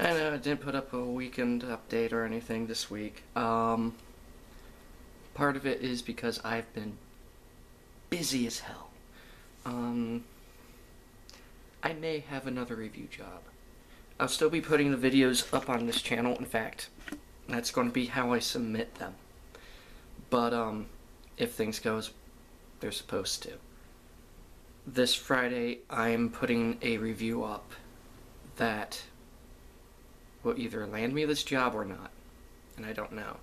I know I didn't put up a weekend update or anything this week. Part of it is because I've been busy as hell. Um, I may have another review job. I'll still be putting the videos up on this channel. In fact, that's going to be how I submit them. But, if things go as they're supposed to. This Friday, I'm putting a review up that will either land me this job or not. And I don't know.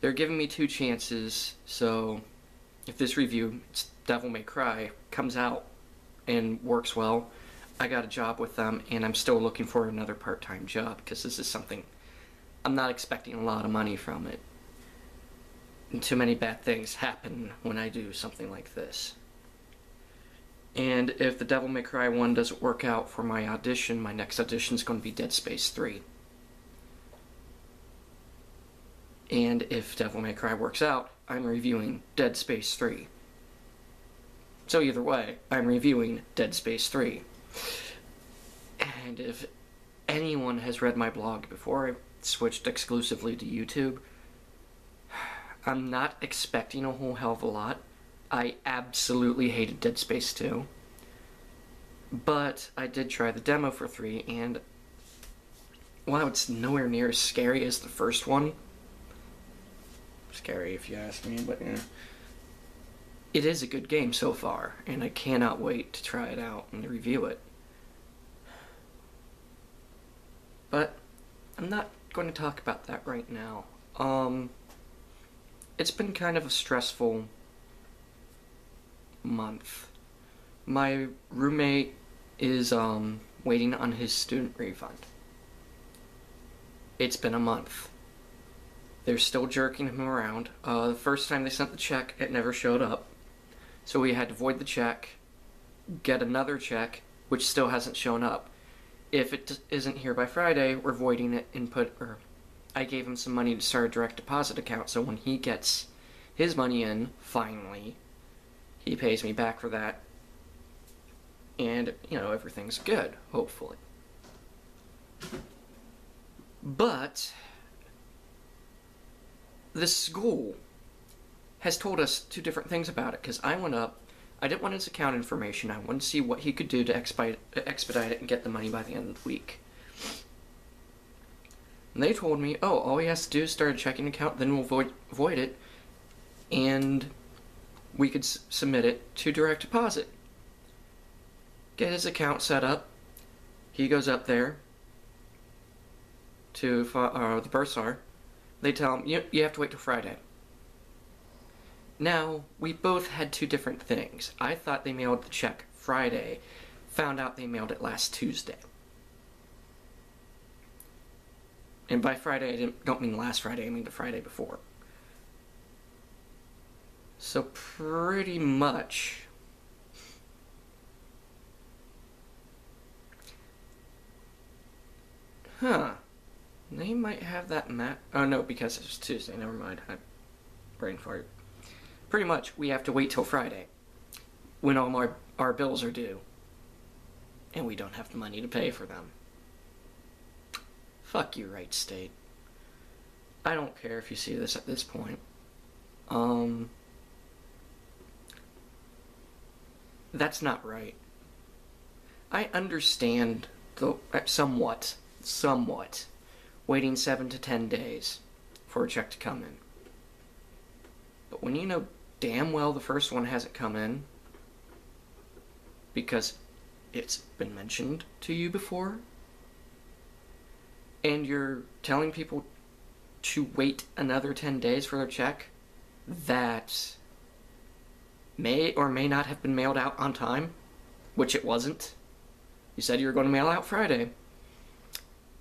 They're giving me 2 chances, so if this review, it's Devil May Cry, comes out and works well, I got a job with them, and I'm still looking for another part-time job, because this is something I'm not expecting a lot of money from it. And too many bad things happen when I do something like this. And if the Devil May Cry one doesn't work out for my audition, my next audition is going to be Dead Space 3. And if Devil May Cry works out, I'm reviewing Dead Space 3. So either way, I'm reviewing Dead Space 3. And if anyone has read my blog before I switched exclusively to YouTube, I'm not expecting a whole hell of a lot. I absolutely hated Dead Space 2. But I did try the demo for 3, and while it's nowhere near as scary as the first one, scary if you ask me, but yeah, it is a good game so far, and I cannot wait to try it out and review it. But I'm not going to talk about that right now. It's been kind of a stressful month. My roommate is waiting on his student refund. It's been a month. They're still jerking him around. The first time they sent the check, it never showed up. So we had to void the check, get another check, which still hasn't shown up. If it isn't here by Friday, we're voiding it and I gave him some money to start a direct deposit account, so when he gets his money in, finally, he pays me back for that. And, you know, everything's good, hopefully. But the school has told us 2 different things about it, because I went up, I didn't want his account information, I wanted to see what he could do to expedite it and get the money by the end of the week. And they told me, oh, all he has to do is start a checking account, then we'll void it, and we could submit it to direct deposit. Get his account set up. He goes up there to the bursar. They tell him, you have to wait till Friday. Now, we both had 2 different things. I thought they mailed the check Friday, found out they mailed it last Tuesday. And by Friday, I don't mean last Friday, I mean the Friday before. So pretty much, they might have that map. Oh no, because it's Tuesday, never mind. I brain fart. Pretty much, we have to wait till Friday, when all our bills are due, and we don't have the money to pay for them. Fuck you, right, state. I don't care if you see this at this point. That's not right. I understand, though, somewhat, waiting 7 to 10 days for a check to come in. But when you know damn well the first one hasn't come in, because it's been mentioned to you before, and you're telling people to wait another 10 days for their check that may or may not have been mailed out on time, which it wasn't. You said you were going to mail out Friday,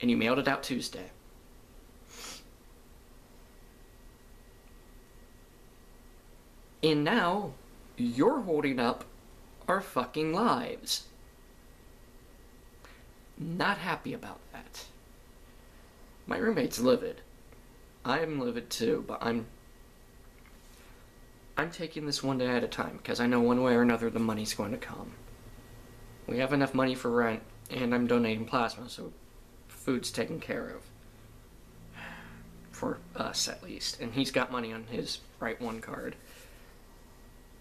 and you mailed it out Tuesday. And now, you're holding up our fucking lives. Not happy about that. My roommate's livid. I'm livid too, but I'm taking this one day at a time, because I know one way or another the money's going to come. We have enough money for rent, and I'm donating plasma, so food's taken care of. For us, at least. And he's got money on his Right One card.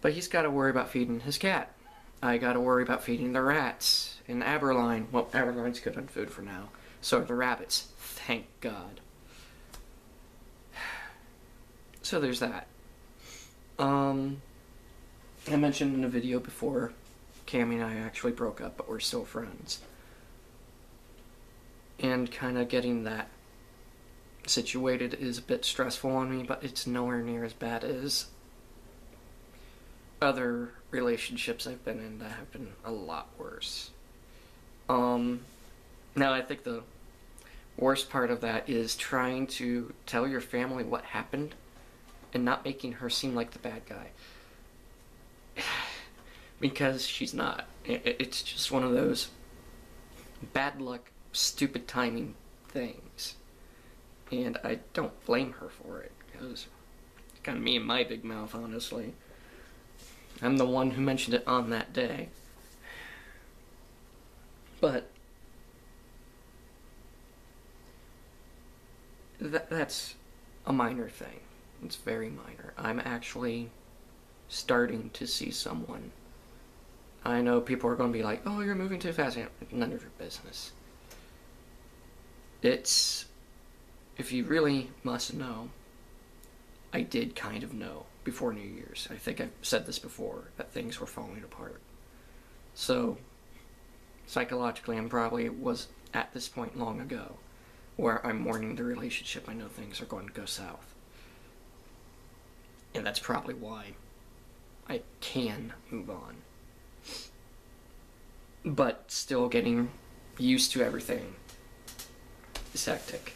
But he's got to worry about feeding his cat. I got to worry about feeding the rats. And Aberline. Well, Aberline's good on food for now. So are the rabbits. Thank God. So there's that. I mentioned in a video before, Cammy and I actually broke up, but we're still friends. And kind of getting that situated is a bit stressful on me, but it's nowhere near as bad as other relationships I've been in that have been a lot worse. Now I think the worst part of that is trying to tell your family what happened and not making her seem like the bad guy. Because she's not. It's just one of those bad luck, stupid timing things. And I don't blame her for it, because it's kind of me and my big mouth, honestly. I'm the one who mentioned it on that day. But that's a minor thing. It's very minor. I'm actually starting to see someone. I know people are going to be like, oh, you're moving too fast. None of your business. It's, if you really must know, I did kind of know before New Year's. I think I've said this before, that things were falling apart. So, psychologically, I probably was at this point long ago, where I'm mourning the relationship. I know things are going to go south. And that's probably why I can move on. But still getting used to everything is hectic.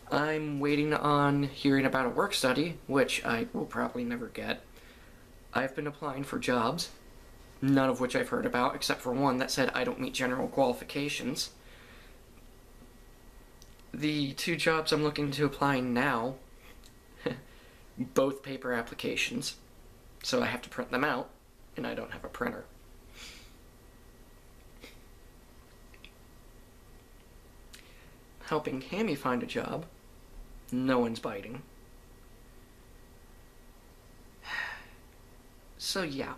I'm waiting on hearing about a work study, which I will probably never get. I've been applying for jobs, none of which I've heard about, except for one that said I don't meet general qualifications. The two jobs I'm looking to apply now, both paper applications, so I have to print them out, and I don't have a printer. Helping Hammy find a job, no one's biting. So yeah,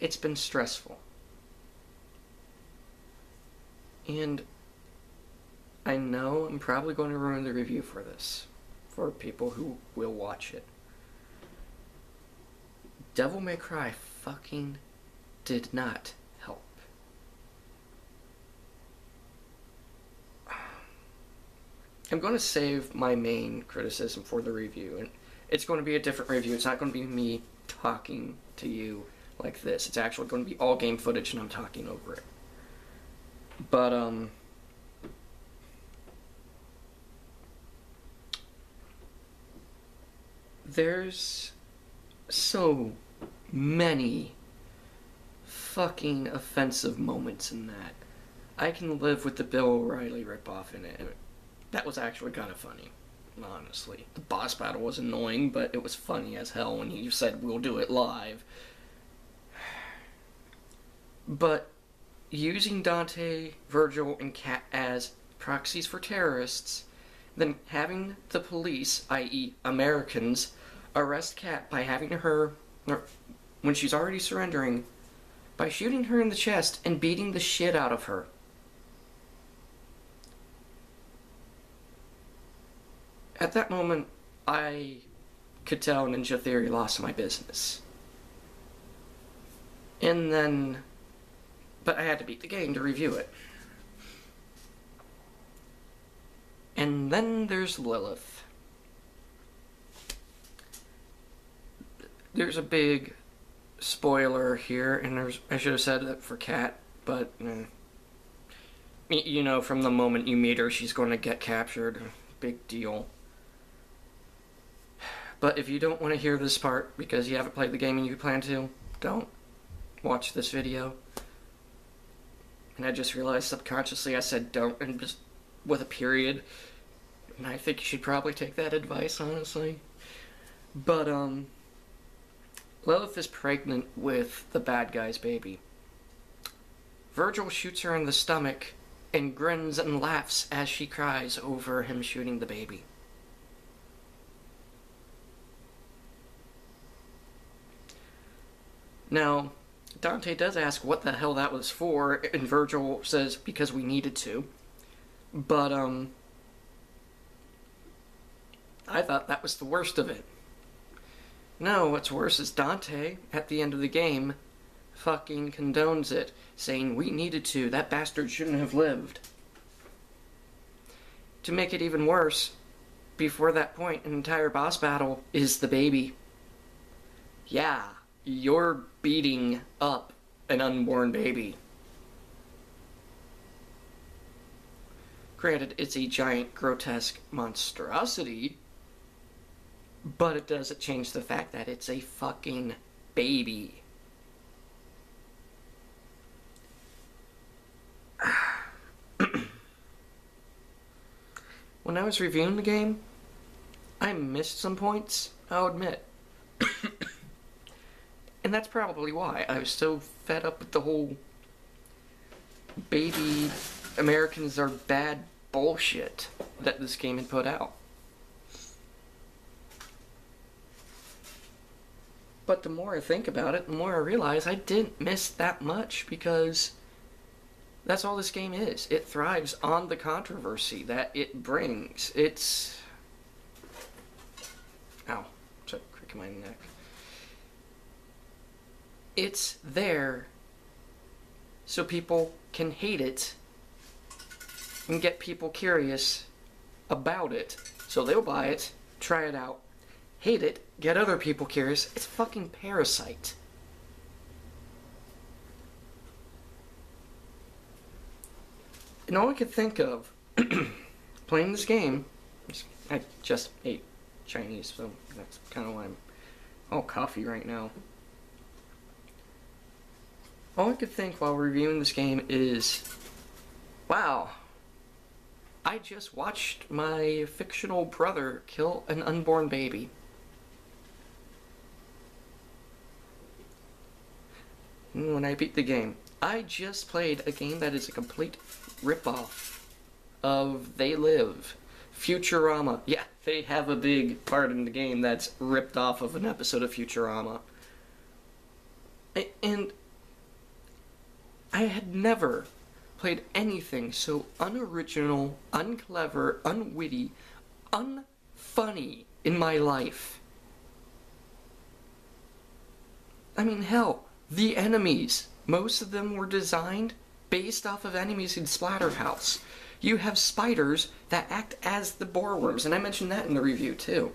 it's been stressful. And I know I'm probably going to ruin the review for this, for people who will watch it. Devil May Cry fucking did not help. I'm going to save my main criticism for the review, and it's going to be a different review. It's not going to be me talking to you like this. It's actually going to be all game footage and I'm talking over it. But, there's so many fucking offensive moments in that. I can live with the Bill O'Reilly ripoff in it. That was actually kind of funny, honestly. The boss battle was annoying, but it was funny as hell when he said, we'll do it live. But using Dante, Virgil, and Kat as proxies for terrorists, then having the police, i.e. Americans, arrest Kat by having her, when she's already surrendering, by shooting her in the chest and beating the shit out of her. At that moment, I could tell Ninja Theory lost my business. And then, but I had to beat the game to review it. And then there's Lilith. There's a big spoiler here, and I should have said that for Kat, but you know, from the moment you meet her, she's going to get captured. Big deal. But if you don't want to hear this part because you haven't played the game and you plan to, don't watch this video. And I just realized subconsciously I said don't, and just with a period. And I think you should probably take that advice, honestly. But, Lilith is pregnant with the bad guy's baby. Virgil shoots her in the stomach and grins and laughs as she cries over him shooting the baby. Now, Dante does ask what the hell that was for, and Virgil says, because we needed to. But, I thought that was the worst of it. No, what's worse is Dante, at the end of the game, fucking condones it, saying, we needed to, that bastard shouldn't have lived. To make it even worse, before that point, an entire boss battle is the baby. Yeah, you're beating up an unborn baby. Granted, it's a giant, grotesque monstrosity, but it doesn't change the fact that it's a fucking baby. When I was reviewing the game, I missed some points, I'll admit. And that's probably why. I was so fed up with the whole baby Americans are bad bullshit that this game had put out. But the more I think about it, the more I realize I didn't miss that much, because that's all this game is. It thrives on the controversy that it brings. It's... Ow. It's a crick in my neck. It's there so people can hate it and get people curious about it. So they'll buy it, try it out, hate it, get other people curious. It's fucking Parasite. And all I could think of playing this game, I just ate Chinese, so that's kind of why I'm all coffee right now. All I could think while reviewing this game is, wow, I just watched my fictional brother kill an unborn baby. And when I beat the game, I just played a game that is a complete ripoff of They Live. Futurama. Yeah, they have a big part in the game that's ripped off of an episode of Futurama. And I had never played anything so unoriginal, unclever, unwitty, unfunny in my life. I mean, hell, the enemies, most of them were designed based off of enemies in Splatterhouse. You have spiders that act as the boreworms, and I mentioned that in the review too.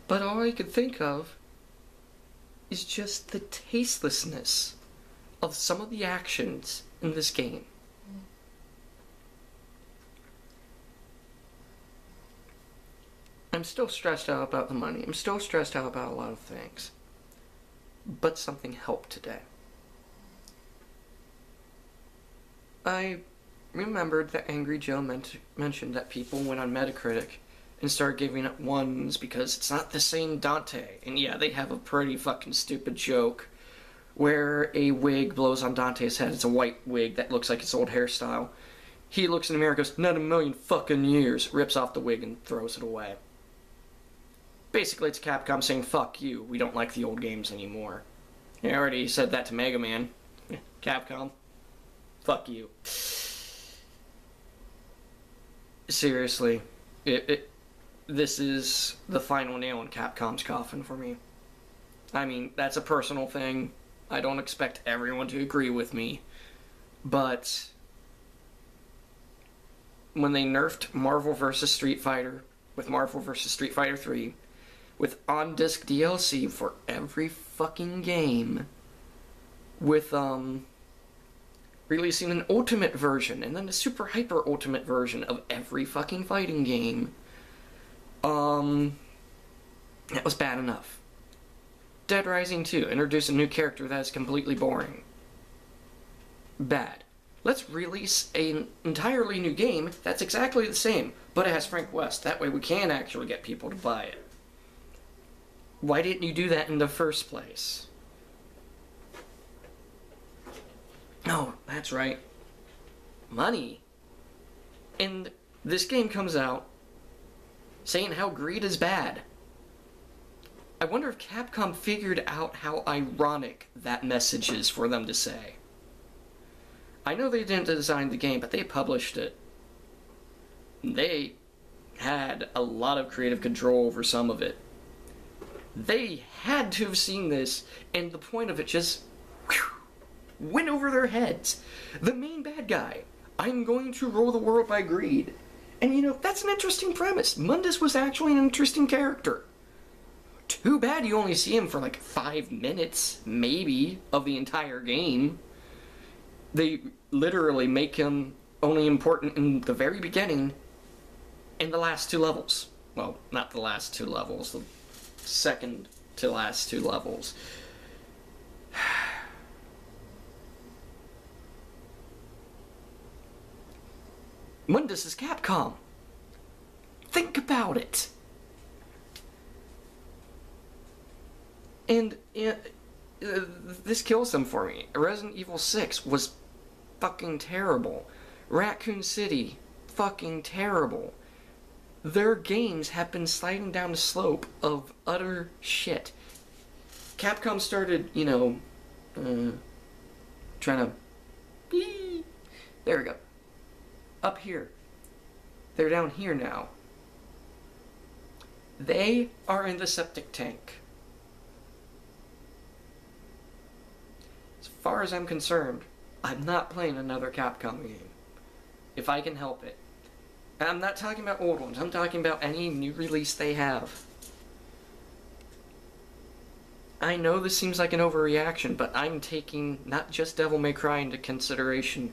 But all I could think of is just the tastelessness of some of the actions in this game. I'm still stressed out about the money. I'm still stressed out about a lot of things. But something helped today. I remembered that Angry Joe mentioned that people went on Metacritic and start giving it ones because it's not the same Dante. And yeah, they have a pretty fucking stupid joke where a wig blows on Dante's head. It's a white wig that looks like his old hairstyle. He looks in the mirror and goes, "Not a million fucking years," rips off the wig and throws it away. Basically, it's Capcom saying, fuck you, we don't like the old games anymore. I already said that to Mega Man. Capcom, fuck you. Seriously, this is the final nail in Capcom's coffin for me. I mean, that's a personal thing. I don't expect everyone to agree with me. But when they nerfed Marvel vs. Street Fighter with Marvel vs. Street Fighter 3, with on-disc DLC for every fucking game, with releasing an ultimate version and then a super hyper ultimate version of every fucking fighting game, that was bad enough. Dead Rising 2 introduced a new character that is completely boring. Bad. Let's release an entirely new game that's exactly the same, but it has Frank West. That way we can actually get people to buy it. Why didn't you do that in the first place? Oh, that's right. Money. And this game comes out saying how greed is bad. I wonder if Capcom figured out how ironic that message is for them to say. I know they didn't design the game, but they published it. They had a lot of creative control over some of it. They had to have seen this, and the point of it just went over their heads. The main bad guy, I'm going to rule the world by greed. And you know, that's an interesting premise. Mundus was actually an interesting character. Too bad you only see him for like 5 minutes, maybe, of the entire game. They literally make him only important in the very beginning and the last 2 levels. Well, not the last 2 levels, the second to last 2 levels. Mundus is Capcom. Think about it. And this kills them for me. Resident Evil 6 was fucking terrible. Raccoon City, fucking terrible. Their games have been sliding down the slope of utter shit. Capcom started, you know, trying to... There we go. Up here. They're down here now. They are in the septic tank. As far as I'm concerned, I'm not playing another Capcom game. If I can help it. And I'm not talking about old ones, I'm talking about any new release they have. I know this seems like an overreaction, but I'm taking not just Devil May Cry into consideration.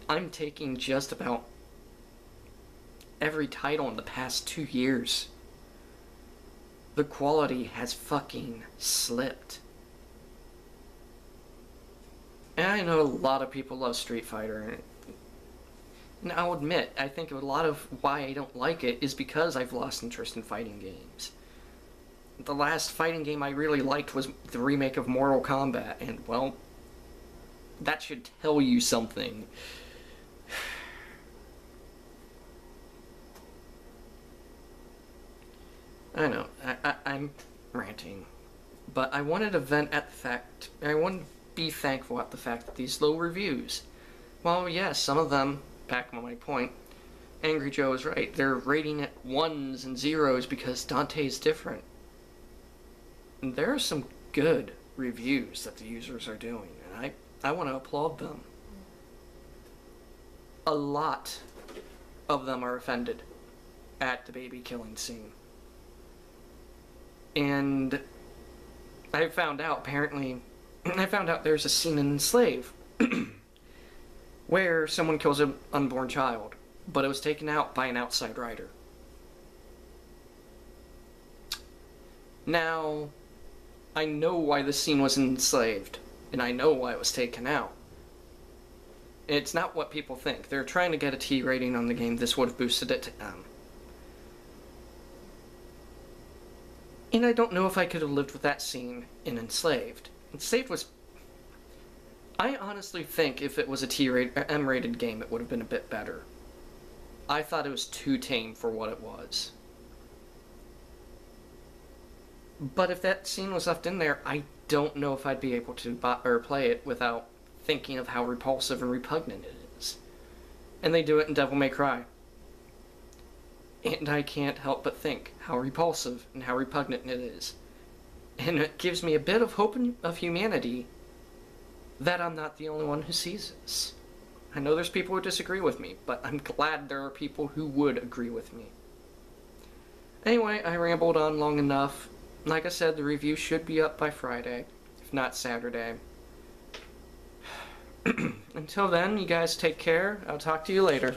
I'm taking just about every title in the past 2 years. The quality has fucking slipped. And I know a lot of people love Street Fighter, and I'll admit, I think a lot of why I don't like it is because I've lost interest in fighting games. The last fighting game I really liked was the remake of Mortal Kombat, and well, that should tell you something. I know, I'm ranting, but I wanted to vent at the fact, I wanted to be thankful at the fact that these low reviews, well, yes, some of them, back on my point, Angry Joe is right, they're rating it 1s and 0s because Dante is different. And there are some good reviews that the users are doing, and I want to applaud them. A lot of them are offended at the baby killing scene. And I found out, apparently, there's a scene in Slave where someone kills an unborn child, but it was taken out by an outside writer. Now, I know why the scene was enslaved, and I know why it was taken out. It's not what people think. They're trying to get a T rating on the game. This would have boosted it to M. And I don't know if I could have lived with that scene in Enslaved. Enslaved was... I honestly think if it was a M-rated game, it would have been a bit better. I thought it was too tame for what it was. But if that scene was left in there, I don't know if I'd be able to play it without thinking of how repulsive and repugnant it is. And they do it in Devil May Cry. And I can't help but think how repulsive and how repugnant it is. And it gives me a bit of hope of humanity that I'm not the only one who sees this. I know there's people who disagree with me, but I'm glad there are people who would agree with me. Anyway, I rambled on long enough. Like I said, the review should be up by Friday, if not Saturday. Until then, you guys take care. I'll talk to you later.